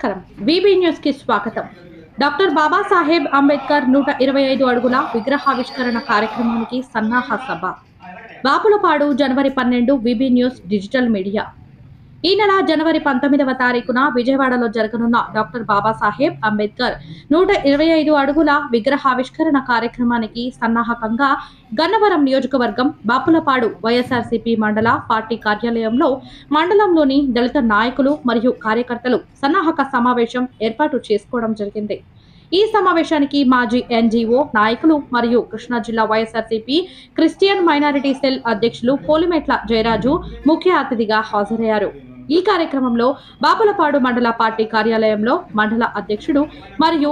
నమస్కారం VB news కి స్వాగతం। డాక్టర్ బాబాసాహెబ్ అంబేద్కర్ 125 అడుగుల విగ్రహావిష్కరణ కార్యక్రమానికి సన్నాహ సభ బాపులపాడు జనవరి 12 వీబీ న్యూస్ డిజిటల్ మీడియా। ఈ నెల జనవరి 19వ తారీఖున విజయవాడలో జరగనున్న డాక్టర్ బాబాసాహెబ్ అంబేద్కర్ 125 అడుగుల విగ్రహావిష్కరణ కార్యక్రమానికి సన్నాహకంగా గన్నవరం నియోజకవర్గం బాపులపాడు వైఎస్ఆర్సీపీ మండల పార్టీ కార్యాలయంలో మండలంలోని దళిత నాయకులు మరియు కార్యకర్తలు సన్నాహక సమావేశం ఏర్పాటు చేసుకోవడం జరిగింది। ఈ సమావేశానికి మాజీ ఎన్జీఓ నాయకులు మరియు కృష్ణా జిల్లా వైఎస్ఆర్సీపీ క్రిస్టియన్ మైనారిటీ సెల్ అధ్యక్షులు పోలిమెట్ల జయరాజు ముఖ్య అతిథిగా హాజరయ్యారు। ఈ కార్యక్రమంలో బాపులపాడు మండల పార్టీ కార్యాలయంలో మండల అధ్యక్షుడు మరియు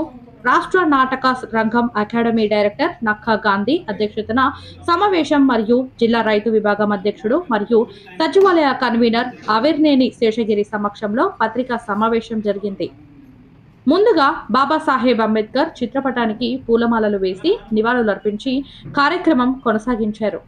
రాష్ట్ర నాటక రంగం అకాడమీ డైరెక్టర్ నక్కా గాంధీ అధ్యక్షతన సమావేశం మరియు జిల్లా రైతు విభాగం అధ్యక్షుడు మరియు సచివాలయ కన్వీనర్ అవిర్నేని శేషగిరి సమక్షంలో పత్రికా సమావేశం జరిగింది। ముందుగా బాబాసాహెబ్ అంబేద్కర్ చిత్రపటానికి పూలమాలలు వేసి నివాళులర్పించి కార్యక్రమం కొనసాగించారు।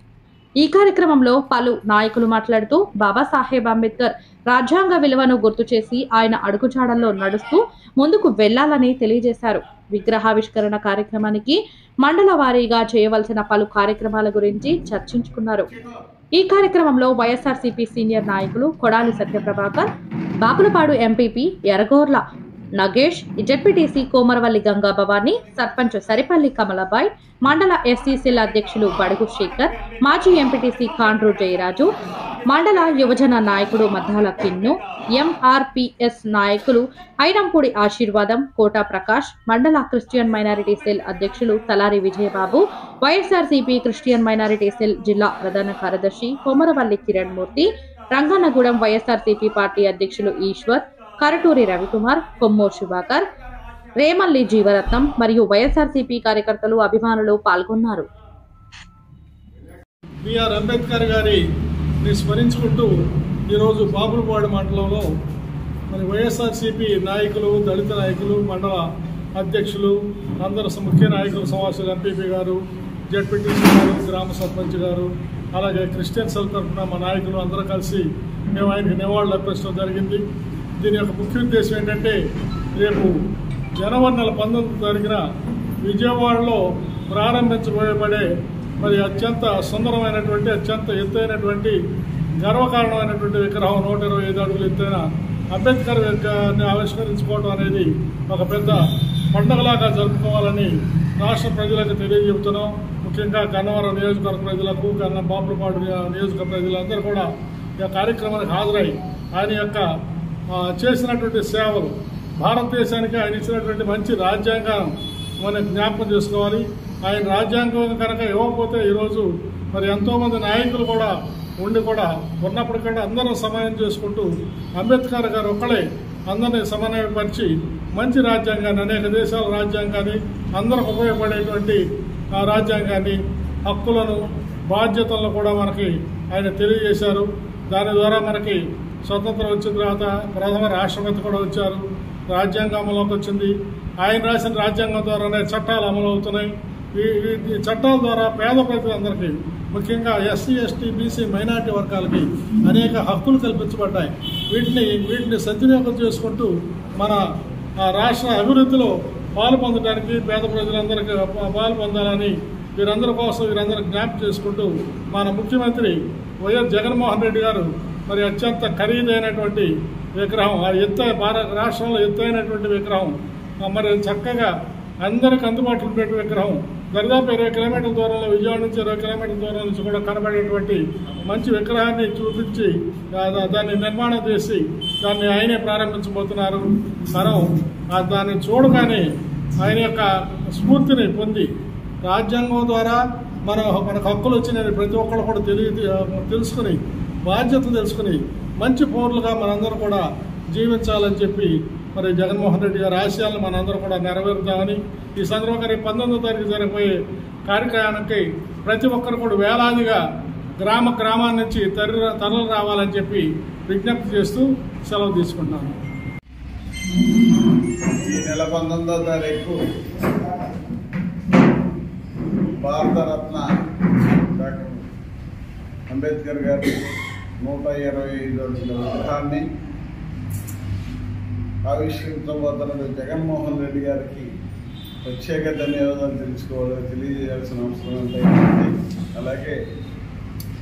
ఈ కార్యక్రమంలో పలు నాయకులు మాట్లాడుతూ బాబాసాహెబ్ అంబేద్కర్ రాజ్యాంగ విలువను గుర్తు చేసి ఆయన అడుగుజాడల్లో నడుస్తూ ముందుకు వెళ్లాలని తెలియజేశారు। విగ్రహావిష్కరణ కార్యక్రమానికి మండల వారీగా చేయవలసిన పలు కార్యక్రమాల గురించి చర్చించుకున్నారు। ఈ కార్యక్రమంలో వైఎస్ఆర్సీపీ సీనియర్ నాయకులు కొడాలి సత్యప్రభాకర్, బాపులపాడు ఎంపీపీ ఎర్రగోర్ల నగేష్, జెడ్పీటీసీ కోమరవల్లి గంగా భవాని, సర్పంచ్ సరిపల్లి కమలబాయ్, మండల ఎస్సీసీల అధ్యక్షులు బడుగు శేఖర్, మాజీ ఎంపీటీసీ కాండ్రు జయరాజు, మండల యువజన నాయకుడు మద్దాల కిన్ను, ఎంఆర్పీఎస్ నాయకులు ఐనంపూడి ఆశీర్వాదం, కోట ప్రకాష్, మండల క్రిస్టియన్ మైనారిటీ సెల్ అధ్యక్షులు Talari Vijayababu, YSRCP Christian minority cell జిల్లా ప్రధాన కార్యదర్శి కొమరవల్లి కిరణ్ మూర్తి, రంగన్నగూడెం వైఎస్ఆర్సీపీ పార్టీ అధ్యక్షులు ఈశ్వర్, కరటూరి రవికుమార్, కొమ్మూర్ శుభాకర్, రేమల్లి జీవరత్నం మరియు వైఎస్ఆర్సీపీ కార్యకర్తలు అభిమానులు పాల్గొన్నారు। బిఆర్ అంబేద్కర్ గారిని స్మరించుకుంటూ ఈరోజు బాపులపాడు మండలంలో మరి వైఎస్ఆర్సీపీ నాయకులు, దళిత నాయకులు, మండల అధ్యక్షులు అందరూ ముఖ్య నాయకులు, సమావేశాలు ఎంపీపీ గారు, జెడ్పీటీసీ గారు, గ్రామ సర్పంచ్ గారు, అలాగే క్రిస్టియన్ సెల్ తరఫున మా నాయకులు అందరూ కలిసి మేము ఆయనకి నివాళులు అర్పించడం జరిగింది। దీని యొక్క ముఖ్య ఉద్దేశం ఏంటంటే రేపు జనవరి నెల 19వ తారీఖున విజయవాడలో ప్రారంభించబడే మరి అత్యంత సుందరమైనటువంటి, అత్యంత ఎత్తైనటువంటి, గర్వకారణమైనటువంటి విగ్రహం 125 అడుగులు ఎత్తైన అంబేద్కర్ విగ్రహాన్ని ఆవిష్కరించుకోవడం అనేది ఒక పెద్ద పండుగలాగా జరుపుకోవాలని రాష్ట్ర ప్రజలకు తెలియజెబుతున్నాం। ముఖ్యంగా గన్నవరం నియోజకవర్గ ప్రజలకు, బాపులపాడు నియోజకవర్గ ప్రజలందరూ కూడా ఈ కార్యక్రమానికి హాజరై ఆయన యొక్క చేసినటువంటి సేవలు, భారతదేశానికి ఆయన ఇచ్చినటువంటి మంచి రాజ్యాంగం మనం జ్ఞాపకం చేసుకోవాలి। ఆయన రాజ్యాంగం కనుక ఇవ్వకపోతే ఈరోజు మరి ఎంతోమంది నాయకులు కూడా ఉండి కూడా ఉన్నప్పటికంటే అందరూ సమన్వయం చేసుకుంటూ అంబేద్కర్ గారు ఒక్కడే అందరినీ సమన్వయపరిచి మంచి రాజ్యాంగాన్ని, అనేక దేశాల రాజ్యాంగాన్ని, అందరికి ఉపయోగపడేటువంటి రాజ్యాంగాన్ని, హక్కులను, బాధ్యతలను కూడా మనకి ఆయన తెలియజేశారు। దాని ద్వారా మనకి స్వతంత్రం వచ్చిన తర్వాత ప్రథమ రాష్ట్రపతి కూడా వచ్చారు, రాజ్యాంగం అమలులోకి వచ్చింది। ఆయన రాసిన రాజ్యాంగం ద్వారానే చట్టాలు అమలు అవుతున్నాయి। ఈ చట్టాల ద్వారా పేద ప్రజలందరికీ, ముఖ్యంగా ఎస్సీ, ఎస్టీ, బీసీ, మైనార్టీ వర్గాలకి అనేక హక్కులు కల్పించబడ్డాయి। వీటిని సద్వినియోగం చేసుకుంటూ మన రాష్ట్ర అభివృద్ధిలో పాలు పొందడానికి, పేద ప్రజలందరికీ పాలు పొందాలని వీరందరి కోసం వీరందరూ జ్ఞాపకం చేసుకుంటూ మన ముఖ్యమంత్రి వైఎస్ జగన్మోహన్ రెడ్డి గారు మరి అత్యంత ఖరీదైనటువంటి విగ్రహం, భారత రాష్ట్రంలో ఎత్తైనటువంటి విగ్రహం, మరి చక్కగా అందరికి అందుబాటులో ఉండే విగ్రహం, దాదాపు 20 కిలోమీటర్ల దూరంలో, విజయవాడ నుంచి 20 కిలోమీటర్ల దూరం నుంచి కూడా కనబడేటువంటి మంచి విగ్రహాన్ని చూపించి దాన్ని నిర్మాణం చేసి దాన్ని ఆయనే ప్రారంభించబోతున్నారు। మనం దాన్ని చూడగానే ఆయన యొక్క స్ఫూర్తిని పొంది రాజ్యాంగం ద్వారా మనకు హక్కులు వచ్చినాయని ప్రతి ఒక్కరు కూడా తెలుసుకుని, బాధ్యత తెలుసుకుని మంచి పౌరులుగా మనందరూ కూడా జీవించాలని చెప్పి మరి జగన్మోహన్ రెడ్డి గారి ఆశయాలను మనందరూ కూడా నెరవేరుతామని ఈ సందర్భంగా 19వ తారీఖు జరగబోయే కార్యక్రమానికి ప్రతి ఒక్కరు కూడా వేలాదిగా గ్రామాన్ని నుంచి తరలి రావాలని చెప్పి విజ్ఞప్తి చేస్తూ సెలవు తీసుకుంటున్నాను। ఈ నెల 19వ తారీఖు భారతరత్న డాక్టర్ అంబేద్కర్ గారు 125 అడుగుల విగ్రహాన్ని ఆవిష్కరించబోతున్న జగన్మోహన్ రెడ్డి గారికి ప్రత్యేక ధన్యవాదాలు తెలియజేయాల్సిన అవసరం ఎంతైనా. అలాగే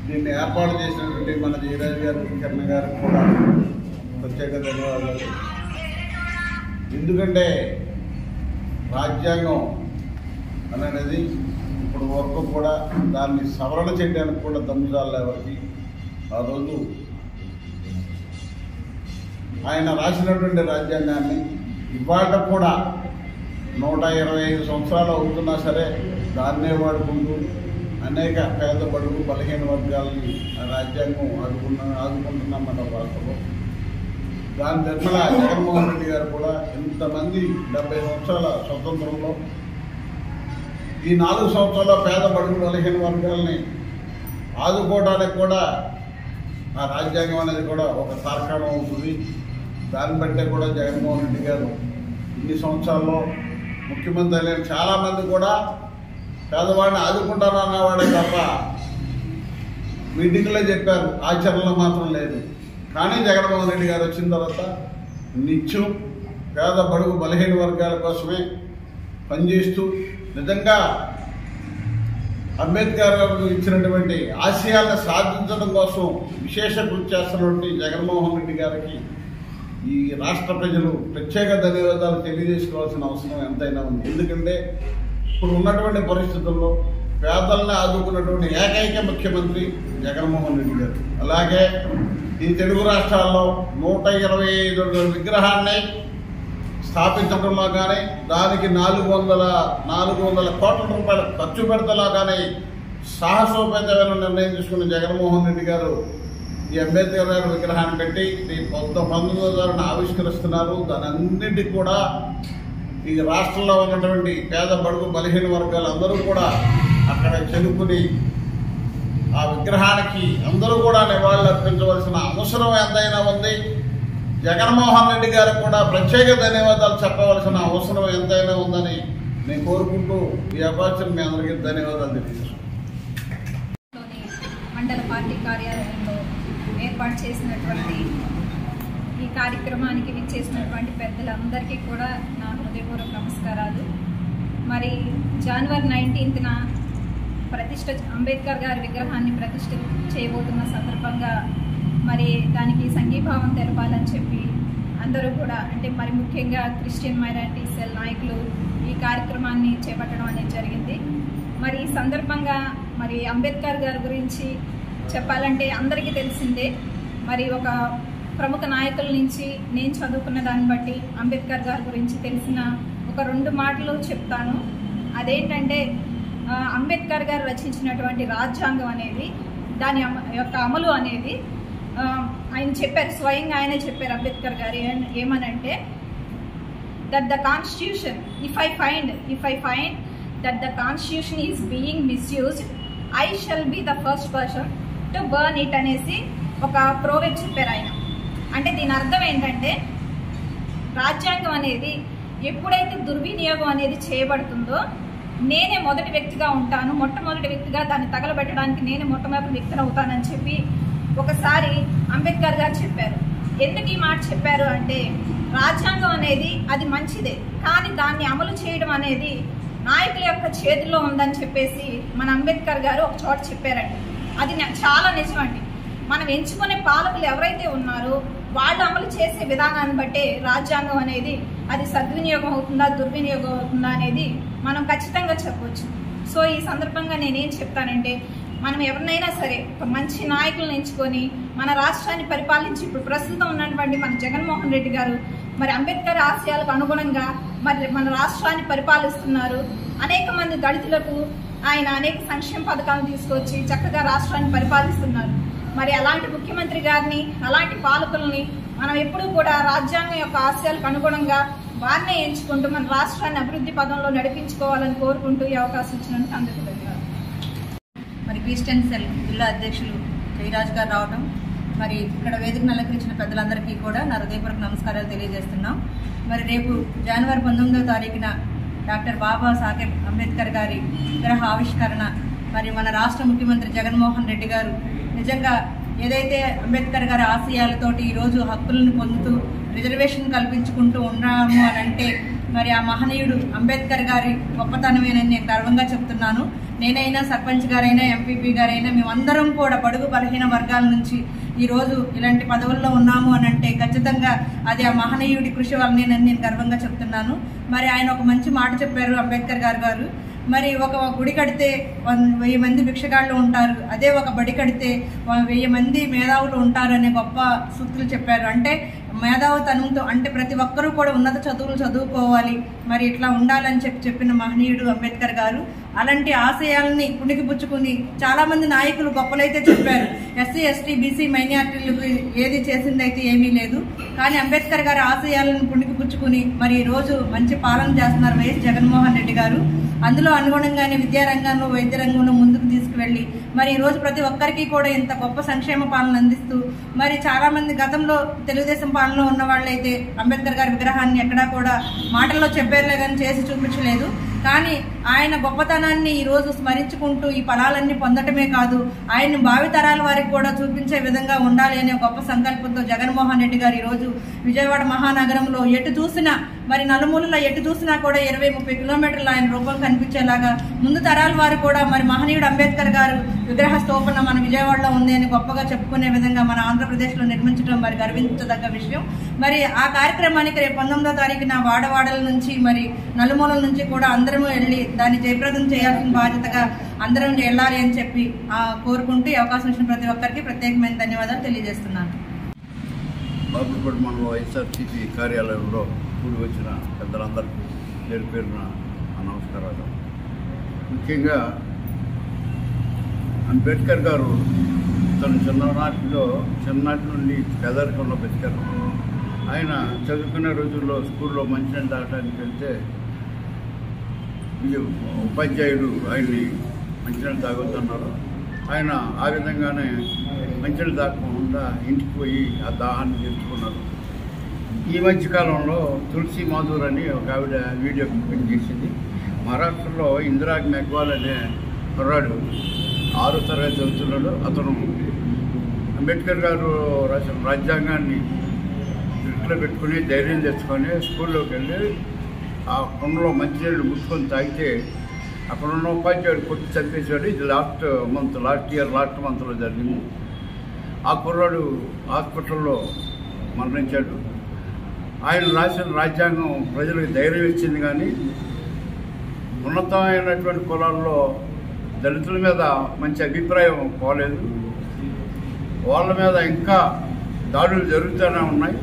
దీన్ని ఏర్పాటు చేసినటువంటి మన జయరాజ్ గారికి, కిరణ్ గారికి కూడా ప్రత్యేక ధన్యవాదాలు. ఎందుకంటే రాజ్యాంగం అనేది ఇప్పుడు వరకు కూడా దాన్ని సవరణ చేయడానికి కూడా దమ్ముజాలు ఎవరికి. ఆ రోజు ఆయన రాసినటువంటి రాజ్యాంగాన్ని ఇవాళ కూడా 125 సంవత్సరాలు అవుతున్నా సరే దాన్నే వాడుకుంటూ అనేక పేద బడుగు బలహీన వర్గాలని ఆ రాజ్యాంగం ఆదుకుంటున్నాం మన రాష్ట్రంలో. దాని తరఫున జగన్మోహన్ రెడ్డి గారు కూడా ఇంతమంది 70 సంవత్సరాల స్వతంత్రంలో ఈ 4 సంవత్సరాల పేద బడుగు బలహీన వర్గాలని ఆదుకోవడానికి కూడా ఆ రాజ్యాంగం అనేది కూడా ఒక తార్కాణం అవుతుంది. దాన్ని బట్టే కూడా జగన్మోహన్ రెడ్డి గారు ఇన్ని సంవత్సరాల్లో ముఖ్యమంత్రి అయిన చాలామంది కూడా పేదవాడిని ఆదుకుంటారన్నవాడే తప్ప మీటింగ్లో చెప్పారు, ఆచరణలో మాత్రం లేదు. కానీ జగన్మోహన్ రెడ్డి గారు వచ్చిన తర్వాత నిత్యం పేద బడుగు బలహీన వర్గాల కోసమే పనిచేస్తూ నిజంగా అంబేద్కర్ గారు ఇచ్చినటువంటి ఆశయాలను సాధించడం కోసం విశేష కృషి చేస్తున్నటువంటి జగన్మోహన్ రెడ్డి గారికి ఈ రాష్ట్ర ప్రజలు ప్రత్యేక ధన్యవాదాలు తెలియజేసుకోవాల్సిన అవసరం ఎంతైనా ఉంది. ఎందుకంటే ఇప్పుడు ఉన్నటువంటి పరిస్థితుల్లో పేదలను ఆదుకున్నటువంటి ఏకైక ముఖ్యమంత్రి జగన్మోహన్ రెడ్డి గారు. అలాగే ఈ తెలుగు రాష్ట్రాల్లో 125 విగ్రహాన్ని స్థాపించడంలో కానీ దానికి 400 కోట్ల రూపాయలు ఖర్చు పెడతలో కానీ సాహసోపేతమైన నిర్ణయం తీసుకున్న జగన్మోహన్ రెడ్డి గారు ఈ అంబేద్కర్ గారి విగ్రహాన్ని పెట్టి 19వ ఆవిష్కరిస్తున్నారు. దాని అన్నింటికి కూడా ఈ రాష్ట్రంలో ఉన్నటువంటి పేద బడుగు బలహీన వర్గాలు అందరూ కూడా అక్కడ చెలుపుని ఆ విగ్రహానికి అందరూ కూడా నివాళులు అర్పించవలసిన అవసరం ఎంతైనా ఉంది. జగన్మోహన్ రెడ్డి గారికి కూడా ప్రత్యేక ధన్యవాదాలు చెప్పవలసిన అవసరం ఎంతైనా ఉందని నేను కోరుకుంటూ ఈ అవకాశం మీ అందరికీ ధన్యవాదాలు తెలియజేస్తున్నాను. మండల పార్టీ కార్యాలయంలో ఏర్పాటు చేసినటువంటి ఈ కార్యక్రమానికి విచ్చేసినటువంటి పెద్దలందరికీ కూడా నా హృదయపూర్వక నమస్కారాలు. మరి జనవరి 19న అంబేద్కర్ గారి విగ్రహాన్ని ప్రతిష్ఠ చేయబోతున్న సందర్భంగా మరి దానికి సంఘీభావం తెలపాలని చెప్పి అందరూ కూడా, అంటే మరి ముఖ్యంగా క్రిస్టియన్ మైనారిటీ సెల్ నాయకులు ఈ కార్యక్రమాన్ని చేపట్టడం అనేది జరిగింది. మరి ఈ సందర్భంగా మరి అంబేద్కర్ గారి గురించి చెప్పాలంటే అందరికీ తెలిసిందే. మరి ఒక ప్రముఖ నాయకుల నుంచి నేను చదువుకున్న దాన్ని బట్టి అంబేద్కర్ గారి గురించి తెలిసిన ఒక 2 మాటలు చెప్తాను. అదేంటంటే అంబేద్కర్ గారు రచించినటువంటి రాజ్యాంగం అనేది దాని యొక్క అమలు అనేది ఆయన చెప్పారు, స్వయంగా ఆయనే చెప్పారు అంబేద్కర్ గారు ఏమనంటే that the constitution if I find that the constitution is being misused I shall be the first person to burn it అనేసి ఒక ప్రోవెబ్ చెప్పారు ఆయన. అంటే దీని అర్థం ఏంటంటే రాజ్యాంగం అనేది ఎప్పుడైతే దుర్వినియోగం అనేది చేయబడుతుందో నేనే మొదటి వ్యక్తిగా ఉంటాను, మొట్టమొదటి వ్యక్తిగా దాన్ని తగలబెట్టడానికి నేనే మొట్టమొదటి వ్యక్తిని అవుతానని చెప్పి ఒకసారి అంబేద్కర్ గారు చెప్పారు. ఎందుకు ఈ మాట చెప్పారు అంటే రాజ్యాంగం అనేది అది మంచిదే, కానీ దాన్ని అమలు చేయడం అనేది నాయకుల యొక్క చేతుల్లో ఉందని చెప్పేసి మన అంబేద్కర్ గారు ఒక చోట చెప్పారండి. అది చాలా నిజమండి. మనం ఎంచుకునే పాలకులు ఎవరైతే ఉన్నారో వాళ్ళు అమలు చేసే విధానాన్ని బట్టే రాజ్యాంగం అనేది అది సద్వినియోగం అవుతుందా దుర్వినియోగం అవుతుందా అనేది మనం ఖచ్చితంగా చెప్పవచ్చు. సో ఈ సందర్భంగా నేనేం చెప్తానంటే మనం ఎవరినైనా సరే ఒక మంచి నాయకులను ఎంచుకొని మన రాష్ట్రాన్ని పరిపాలించి ఇప్పుడు ప్రస్తుతం ఉన్నటువంటి మన జగన్మోహన్ రెడ్డి గారు మరి అంబేద్కర్ ఆశయాలకు అనుగుణంగా మరి మన రాష్ట్రాన్ని పరిపాలిస్తున్నారు. అనేక మంది దళితులకు ఆయన అనేక సంక్షేమ పథకాలను తీసుకొచ్చి చక్కగా రాష్ట్రాన్ని పరిపాలిస్తున్నారు. మరి అలాంటి ముఖ్యమంత్రి గారిని, అలాంటి పాలకుల్ని మనం ఎప్పుడూ కూడా రాజ్యాంగం యొక్క ఆశయాలకు అనుగుణంగా వారినే ఎంచుకుంటూ మన రాష్ట్రాన్ని అభివృద్ధి పదంలో నడిపించుకోవాలని కోరుకుంటూ ఈ అవకాశం ఇచ్చినందుకు అందరికీ ధన్యవాదాలు. మరి క్రిస్టియన్ సెల్ జిల్లా అధ్యక్షులు జయరాజ్ గారు రావడం, మరి ఇక్కడ వేదికను అలంకరించిన పెద్దలందరికీ కూడా నా హృదయపూర్వక నమస్కారాలు తెలియజేస్తున్నాం. మరి రేపు జనవరి 19వ తారీఖున డాక్టర్ బాబాసాహెబ్ అంబేద్కర్ గారి విగ్రహ ఆవిష్కరణ. మరి మన రాష్ట్ర ముఖ్యమంత్రి జగన్మోహన్ రెడ్డి గారు నిజంగా ఏదైతే అంబేద్కర్ గారి ఆశయాలతోటి ఈరోజు హక్కులను పొందుతూ రిజర్వేషన్ కల్పించుకుంటూ ఉన్నాము అని అంటే మరి ఆ మహనీయుడు అంబేద్కర్ గారి గొప్పతనమేనని నేను గర్వంగా చెప్తున్నాను. నేనైనా, సర్పంచ్ గారైనా, ఎంపీపీ గారైనా మేమందరం కూడా బడుగు బలహీన వర్గాల నుంచి ఈరోజు ఇలాంటి పదవుల్లో ఉన్నాము అని అంటే ఖచ్చితంగా అది ఆ మహనీయుడి కృషి వల్లనేనని నేను గర్వంగా చెప్తున్నాను. మరి ఆయన ఒక మంచి మాట చెప్పారు అంబేద్కర్ గారు. మరి ఒక గుడి కడితే 1000 మంది భిక్షగాళ్ళు ఉంటారు, అదే ఒక బడి కడితే 1000 మంది మేధావులు ఉంటారు అనే గొప్ప సూక్తులు చెప్పారు. అంటే మేధావుతనంతో అంటే ప్రతి ఒక్కరూ కూడా ఉన్నత చదువులు చదువుకోవాలి, మరి ఇట్లా ఉండాలని చెప్పిన మహనీయుడు అంబేద్కర్ గారు. అలాంటి ఆశయాలని పుణికిపుచ్చుకుని చాలా మంది నాయకులు గొప్పలైతే చెప్పారు. ఎస్సీ, ఎస్టీ, బీసీ, మైనారిటీలకు ఏది చేసిందైతే ఏమీ లేదు. కానీ అంబేద్కర్ గారి ఆశయాలను పుణికిపుచ్చుకుని మరి ఈ రోజు మంచి పాలన చేస్తున్నారు వైఎస్ జగన్మోహన్ రెడ్డి గారు. అందులో అనుగుణంగానే విద్యారంగంలో, వైద్య రంగంలో ముందుకు తీసుకువెళ్ళి మరి ఈ రోజు ప్రతి ఒక్కరికి కూడా ఇంత గొప్ప సంక్షేమ పాలన అందిస్తూ మరి చాలా మంది గతంలో తెలుగుదేశం పాలనలో ఉన్న వాళ్ళైతే అంబేద్కర్ గారి విగ్రహాన్ని ఎక్కడా కూడా మాటల్లో చెప్పారులే కానీ చేసి చూపించలేదు. కానీ ఆయన గొప్పతనాన్ని ఈ రోజు స్మరించుకుంటూ ఈ ఫలాలన్నీ పొందటమే కాదు, ఆయన్ని భావితరాల వారికి కూడా చూపించే విధంగా ఉండాలి అనే గొప్ప సంకల్పంతో జగన్మోహన్ రెడ్డి గారు ఈ రోజు విజయవాడ మహానగరంలో ఎటు చూసినా మరి నలుమూలల ఎటు చూసినా కూడా 20-30 కిలోమీటర్లు ఆయన రూపం కనిపించేలాగా ముందు తరాల వారు కూడా మరి మహనీయుడు అంబేద్కర్ గారు విగ్రహ స్థూపన మన విజయవాడలో ఉంది అని గొప్పగా చెప్పుకునే విధంగా మన ఆంధ్రప్రదేశ్లో నిర్మించడం మరి గర్వించదగ్గ విషయం. మరి ఆ కార్యక్రమానికి రేపు 19వ తారీఖున వాడవాడల నుంచి మరి నలుమూలల నుంచి కూడా అందరము వెళ్ళి దాన్ని జయప్రదం చేయాల్సిన బాధ్యతగా అందరం వెళ్ళాలి అని చెప్పి కోరుకుంటూ ఈ అవకాశం ఇచ్చిన ప్రతి ఒక్కరికి ప్రత్యేకమైన ధన్యవాదాలు తెలియజేస్తున్నాను. బాపులపాడు మండలం వైఎస్ఆర్సీపీ కార్యాలయంలో కూడి వచ్చిన పెద్దలందరికీ పేరు పేరున నమస్కారాలు. ముఖ్యంగా అంబేద్కర్ గారు తన చిన్ననాటి నుండి పేదరికంలో బతికారు. ఆయన చదువుకునే రోజుల్లో స్కూల్లో మంచినీళ్ళు తాగడానికి వెళ్తే ఉపాధ్యాయుడు ఆయన్ని మంచినీళ్ళు తాగొద్దన్నారు. ఆయన ఆ విధంగానే మంచినీళ్ళు తాగకుండా ఇంటికి పోయి ఆ దాహాన్ని తీర్చుకున్నారు. ఈ మధ్యకాలంలో తులసి మాధూర్ అని ఒక ఆవిడ వీడియో క్లిప్పింగ్ చేసింది. మహారాష్ట్రలో ఇందిరా మెగ్వాల్ అనే కుర్రాడు 6వ తరగతి చదువుతున్నాడు. అతను అంబేద్కర్ గారు రాసిన రాజ్యాంగాన్ని దృష్టిలో పెట్టుకుని ధైర్యం తెచ్చుకొని స్కూల్లోకి వెళ్ళి ఆ కొండలో మంచినీళ్ళు ముట్టుకొని తాగితే అక్కడున్న ఉపాధ్యాయుడు కొట్టి చంపేశాడు. ఇది లాస్ట్ మంత్లో జరిగింది. ఆ కుర్రాడు హాస్పిటల్లో మరణించాడు. ఆయన రాసిన రాజ్యాంగం ప్రజలకు ధైర్యం ఇచ్చింది, కానీ ఉన్నతమైనటువంటి కులాల్లో దళితుల మీద మంచి అభిప్రాయం పోలేదు. వాళ్ళ మీద ఇంకా దాడులు జరుగుతూనే ఉన్నాయి.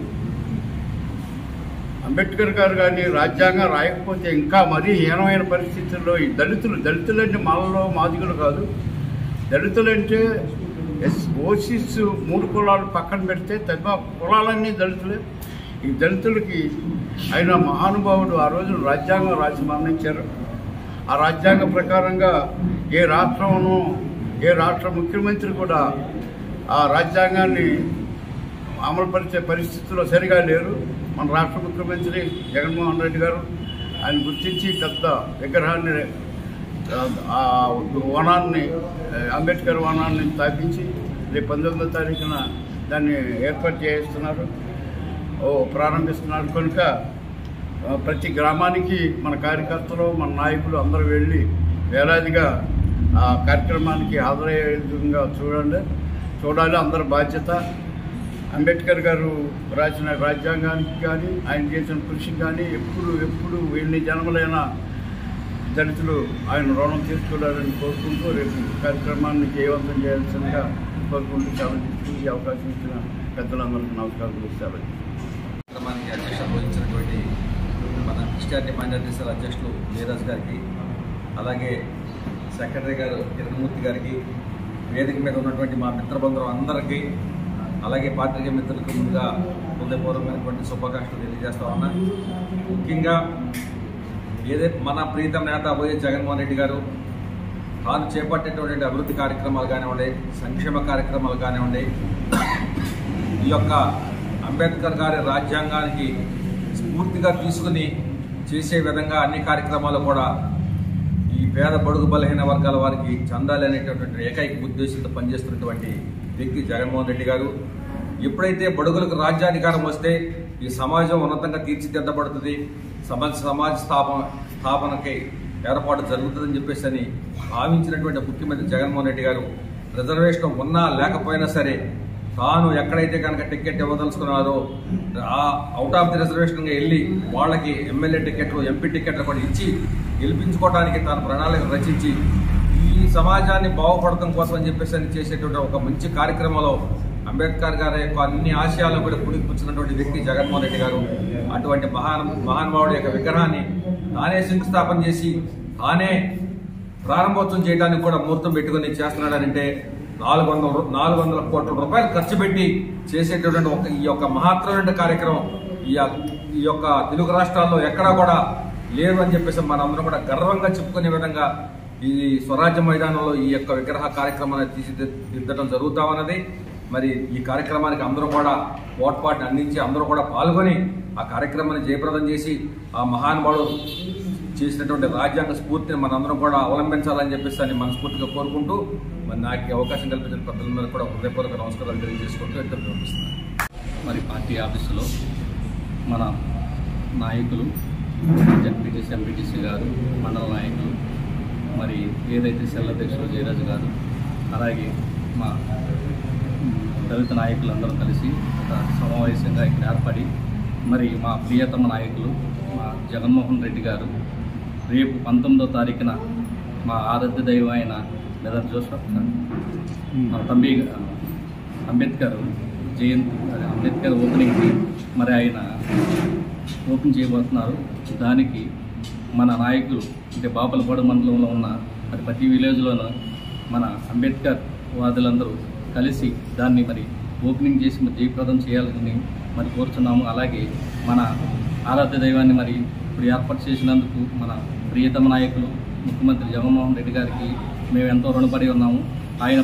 అంబేద్కర్ గారు కానీ రాజ్యాంగం రాయకపోతే ఇంకా మరీ హీనమైన పరిస్థితుల్లో ఈ దళితులంటే మనలో మాదిగలు కాదు. దళితులంటే ఓసీస్ 3 కులాలు పక్కన పెడితే తప్ప కులాలన్నీ దళితులే. ఈ దళితులకి ఆయన మహానుభావుడు ఆ రోజు రాజ్యాంగం రాసి మరణించారు. ఆ రాజ్యాంగ ప్రకారంగా ఏ రాష్ట్ర ముఖ్యమంత్రి కూడా ఆ రాజ్యాంగాన్ని అమలుపరిచే పరిస్థితుల్లో సరిగా లేరు. మన రాష్ట్ర ముఖ్యమంత్రి జగన్మోహన్ రెడ్డి గారు ఆయన గుర్తించి పెద్ద విగ్రహాన్ని అంబేద్కర్ వనాన్ని స్థాపించి రేపు 19వ తారీఖున దాన్ని ఏర్పాటు చేస్తున్నారు, ప్రారంభిస్తున్నారు. కనుక ప్రతి గ్రామానికి మన కార్యకర్తలు, మన నాయకులు అందరూ వెళ్ళి వేలాదిగా ఆ కార్యక్రమానికి హాజరయ్యే విధంగా చూడాలి. అందరి బాధ్యత. అంబేద్కర్ గారు రాసిన రాజ్యాంగానికి కానీ ఆయన చేసిన కృషికి కానీ ఎప్పుడు ఎన్ని జన్మలైనా దళితులు ఆయన రుణం తీసుకోవాలని కోరుకుంటూ రేపు కార్యక్రమాన్ని జయవంతం చేయాల్సిందిగా కోరుకుంటూ సెలవు తీసుకుని ఈ అవకాశం ఇచ్చిన పెద్దలందరికీ నమస్కారం సెలవు. కార్యక్రమానికి అధ్యక్షత వహించినటువంటి మన క్రిస్టియానిటీ మైనారిటీ సెల్ అధ్యక్షులు జయరాజ్ గారికి, అలాగే సెక్రటరీ గారు కిరణమూర్తి గారికి, వేదిక మీద ఉన్నటువంటి మా మిత్రబంధువులు అందరికీ, అలాగే పాత్రికేయ మిత్రులకు ముందుగా హృదయపూర్వకమైనటువంటి శుభాకాంక్షలు తెలియజేస్తా ఉన్నా. ముఖ్యంగా మన ప్రీతం నేత వైఎస్ జగన్మోహన్ రెడ్డి గారు తాను చేపట్టేటువంటి అభివృద్ధి కార్యక్రమాలు కానివ్వండి, సంక్షేమ కార్యక్రమాలు కానివ్వండి, ఈ యొక్క అంబేద్కర్ గారి రాజ్యాంగానికి స్ఫూర్తిగా తీసుకుని చేసే విధంగా అన్ని కార్యక్రమాలు కూడా ఈ పేద బడుగు బలహీన వర్గాల వారికి చెందాలి అనేటటువంటి ఏకైక ఉద్దేశంతో పనిచేస్తున్నటువంటి వ్యక్తి జగన్మోహన్ రెడ్డి గారు. ఎప్పుడైతే బడుగులకు రాజ్యాధికారం వస్తే ఈ సమాజం ఉన్నతంగా తీర్చిదిద్దబడుతుంది, సమాజ స్థాపనకి ఏర్పాటు జరుగుతుందని చెప్పేసి అని భావించినటువంటి ముఖ్యమంత్రి జగన్మోహన్ రెడ్డి గారు రిజర్వేషన్ ఉన్నా లేకపోయినా సరే తాను ఎక్కడైతే కనుక టికెట్ ఇవ్వదలుచుకున్నారో ఆ అవుట్ ఆఫ్ ది రిజర్వేషన్గా వెళ్ళి వాళ్ళకి ఎమ్మెల్యే టికెట్లు, ఎంపీ టికెట్లు కూడా ఇచ్చి గెలిపించుకోవడానికి తాను ప్రణాళిక రచించి ఈ సమాజాన్ని బాగుపడటం కోసం అని చెప్పేసి అని చేసేటువంటి ఒక మంచి కార్యక్రమంలో అంబేద్కర్ గారి యొక్క అన్ని ఆశయాలను కూడా పుడిపుచ్చినటువంటి వ్యక్తి జగన్మోహన్ రెడ్డి గారు. అటువంటి మహానుభావుడి యొక్క విగ్రహాన్ని తానే శంకుస్థాపన చేసి తానే ప్రారంభోత్సవం చేయడానికి కూడా ముహూర్తం పెట్టుకుని చేస్తున్నాడంటే 400 కోట్ల రూపాయలు ఖర్చు పెట్టి చేసేటటువంటి ఈ యొక్క మహత్తరమైన కార్యక్రమం ఈ యొక్క తెలుగు రాష్ట్రాల్లో ఎక్కడా కూడా లేదు అని చెప్పేసి మనందరం కూడా గర్వంగా చెప్పుకునే విధంగా ఈ స్వరాజ్య మైదానంలో ఈ యొక్క విగ్రహ కార్యక్రమాన్ని తీర్చిదిద్దడం జరుగుతా ఉన్నది. మరి ఈ కార్యక్రమానికి అందరూ కూడా ఓట్పాటుని అందించి అందరూ కూడా పాల్గొని ఆ కార్యక్రమాన్ని జయప్రదం చేసి ఆ మహానుభావుడు చేసినటువంటి రాజ్యాంగ స్ఫూర్తిని మనందరం కూడా అవలంబించాలని చెప్పేసి అని మనస్ఫూర్తిగా కోరుకుంటూ మరి నాకు అవకాశం కల్పించిన ప్రజలందరూ కూడా హృదయపూర్వక నమస్కారాలు తెలియజేసుకుంటూ ఎంతో ప్రేమిస్తున్నాను. మరి పార్టీ ఆఫీసులో మన నాయకులు జడ్పీటీసీ, ఎంపీటీసీ గారు, మండల నాయకులు, మరి ఏదైతే సెల్ అధ్యక్షులు జయరాజు గారు, అలాగే మా దళిత నాయకులందరూ కలిసి ఒక సమావేశంగా ఇక్కడ ఏర్పడి మరి మా ప్రియతమ నాయకులు మా జగన్మోహన్ రెడ్డి గారు రేపు 19వ తారీఖున మా ఆరాధ్య దైవం అయిన మెదర్ జోసెఫ్ మన తంబి అంబేద్కర్ జయంతి, అంబేద్కర్ ఓపెనింగ్కి మరి ఆయన ఓపెన్ చేయబోతున్నారు. దానికి మన నాయకులు అంటే బాపలపాడు మండలంలో ఉన్న మరి ప్రతి విలేజ్లోనూ మన అంబేద్కర్ వాదులందరూ కలిసి దాన్ని మరి ఓపెనింగ్ చేసి మరి జయప్రదం చేయాలని మరి కోరుతున్నాము. అలాగే మన ఆరాధ్య దైవాన్ని మరి ఇప్పుడు ఏర్పాటు చేసినందుకు మన ప్రియతమ నాయకులు ముఖ్యమంత్రి జగన్మోహన్ రెడ్డి గారికి మేము ఎంతో రుణపడి ఉన్నాము. ఆయన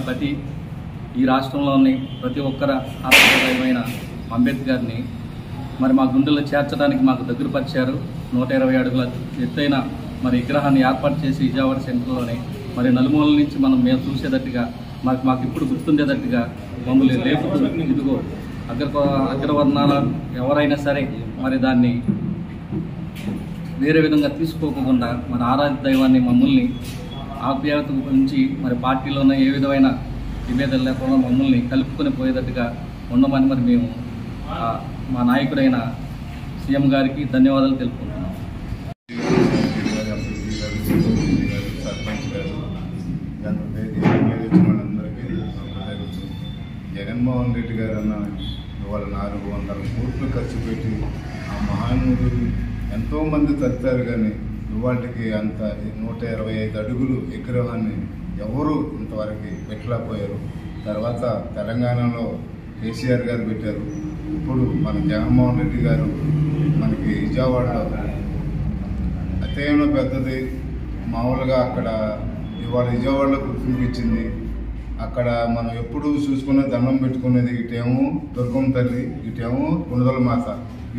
ఈ రాష్ట్రంలోని ప్రతి ఒక్కరు ఆరాధ్య దైవమైన అంబేద్కర్ని మరి మా గుండెల్లో చేర్చడానికి మాకు దగ్గరపరిచారు. 120 అడుగుల ఎత్తైన మరి విగ్రహాన్ని ఏర్పాటు చేసి విజయవాడ సెంటర్లోనే మరి నలుమూలల నుంచి మేము చూసేటట్టుగా మాకు ఇప్పుడు గుర్తుండేటట్టుగా మమ్మల్ని లేపుతూ ఇదిగో అగ్రవర్ణాల ఎవరైనా సరే మరి దాన్ని వేరే విధంగా తీసుకోకుండా మన ఆరాధ్య దైవాన్ని మమ్మల్ని ఆప్యాయత గురించి మరి పార్టీలోనే ఏ విధమైన విభేదాలు లేకుండా మమ్మల్ని కలుపుకొని పోయేటట్టుగా ఉండమని మరి మేము మా నాయకుడైన సీఎం గారికి ధన్యవాదాలు తెలుపుకుంటున్నాం. జగన్మోహన్ రెడ్డి గారు అన్న ఇవాళ 400 కోట్లు ఖర్చు పెట్టి ఆ మహానుభావుడు ఎంతోమంది తగ్గుతారు, కానీ ఇవాళకి అంత 125 అడుగులు విగ్రహాన్ని ఎవరు ఇంతవరకు పెట్టలేకపోయారు. తర్వాత తెలంగాణలో కేసీఆర్ గారు పెట్టారు. ఇప్పుడు మన జగన్మోహన్ రెడ్డి గారు మనకి విజయవాడలో అతేమో పెద్దది మామూలుగా అక్కడ ఇవాళ విజయవాడలో గుర్తింపు ఇచ్చింది. అక్కడ మనం ఎప్పుడు చూసుకునే దండం పెట్టుకునేది ఇటేమో దుర్గమ్మ తల్లి, ఇటేమో గుణదల మాత.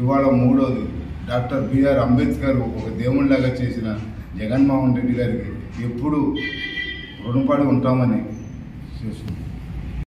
ఇవాళ మూడోది డాక్టర్ బిఆర్ అంబేద్కర్ ఒక దేవుళ్ళలాగా చేసిన జగన్మోహన్ రెడ్డి గారికి ఎప్పుడు రుణపడి ఉంటామని చూస్తున్నాం.